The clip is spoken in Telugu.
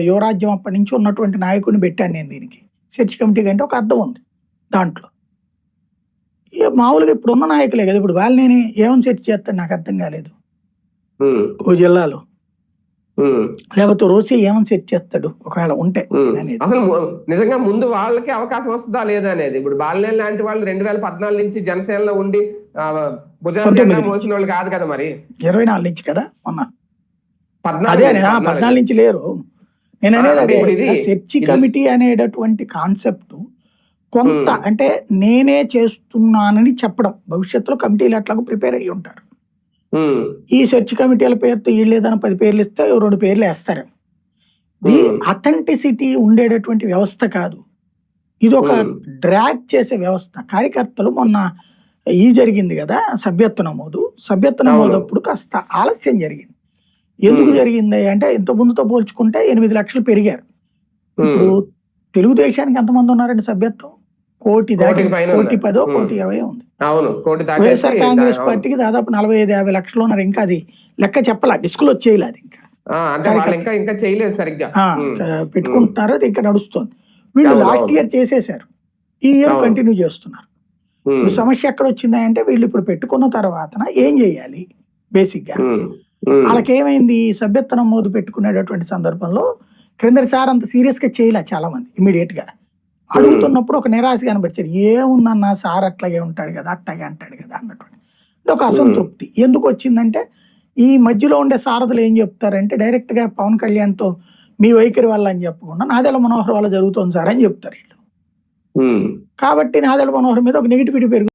యువరాజ్యం అప్పటి నుంచి ఉన్నటువంటి నాయకుడిని పెట్టాను నేను దీనికి. సెర్చ్ కమిటీ కంటే ఒక అర్థం ఉంది దాంట్లో. మామూలుగా ఇప్పుడు ఉన్న నాయకులే కదా, ఇప్పుడు వాళ్ళని ఏమని సెర్చ్ చేస్తాడు నాకు అర్థం కాలేదు. ఓ జిల్లాలో లేకపోతే రోజు ఏమని సెర్చ్ చేస్తాడు ఒకవేళ ఉంటే అసలు నిజంగా ముందు వాళ్ళకి అవకాశం వస్తుందా లేదా అనేది. ఇప్పుడు బాలినేని లాంటి వాళ్ళు 2014 నుంచి జనసేనలో ఉండి భుజాన్ని మోసిన వాళ్ళు కాదు కదా, మరి 24 నుంచి కదా మొన్న 14 నుంచి లేరు. నేను అనేది సెర్చ్ కమిటీ అనేటటువంటి కాన్సెప్ట్ కొంత అంటే నేనే చేస్తున్నానని చెప్పడం. భవిష్యత్తులో కమిటీలు ఎట్లాగో ప్రిపేర్ అయ్యి ఉంటారు. ఈ సెర్చ్ కమిటీల పేరుతో వీళ్ళు ఏదైనా 10 పేర్లు ఇస్తే 2 పేర్లు వేస్తారు. ఇది అథెంటిసిటీ ఉండేటటువంటి వ్యవస్థ కాదు, ఇది ఒక డ్రాగ్ చేసే వ్యవస్థ. కార్యకర్తలు మొన్న జరిగింది కదా సభ్యత్వ నమోదు అప్పుడు కాస్త ఆలస్యం జరిగింది. ఎందుకు జరిగింది అంటే ఇంత ముందుతో పోల్చుకుంటే 8 లక్షలు పెరిగారు. ఇప్పుడు తెలుగుదేశానికి ఎంతమంది ఉన్నారండి సభ్యత్వం? 1 కోటి 10 1 కోటి 20 ఉంది. వైఎస్ఆర్ కాంగ్రెస్ పార్టీకి దాదాపు 45-50 లక్షలు ఉన్నారు. ఇంకా అది లెక్క చెప్పాల, డిస్కులు వచ్చేయాలి. అది ఇంకా పెట్టుకుంటున్నారు, అది ఇంకా నడుస్తుంది. వీళ్ళు లాస్ట్ ఇయర్ చేసేసారు, ఈ ఇయర్ కంటిన్యూ చేస్తున్నారు. ఇప్పుడు సమస్య ఎక్కడ వచ్చింది అంటే వీళ్ళు ఇప్పుడు పెట్టుకున్న తర్వాత ఏం చేయాలి? బేసిక్ గా వాళ్ళకేమైంది, సభ్యత్వ నమోదు పెట్టుకునేటటువంటి సందర్భంలో క్రిందటిసారి అంత సీరియస్ గా చేయలే చాలా మంది. ఇమీడియట్ గా అడుగుతున్నప్పుడు ఒక నిరాశ కనబడిచారు. ఏముందన్నా సార్ అట్లాగే ఉంటాడు కదా, అట్లాగే అంటాడు కదా అన్నటువంటి ఒక అసంతృప్తి ఎందుకు వచ్చిందంటే, ఈ మధ్యలో ఉండే సారథులు ఏం చెప్తారంటే డైరెక్ట్ గా పవన్ కళ్యాణ్ తో మీ వైఖరి వల్ల అని చెప్పకుండా నాదెళ్ల మనోహర్ వల్ల జరుగుతుంది సార్ అని చెప్తారు వీళ్ళు. కాబట్టి నాదెళ్ల మనోహర్ మీద ఒక నెగిటివిటీ పెరుగుతుంది.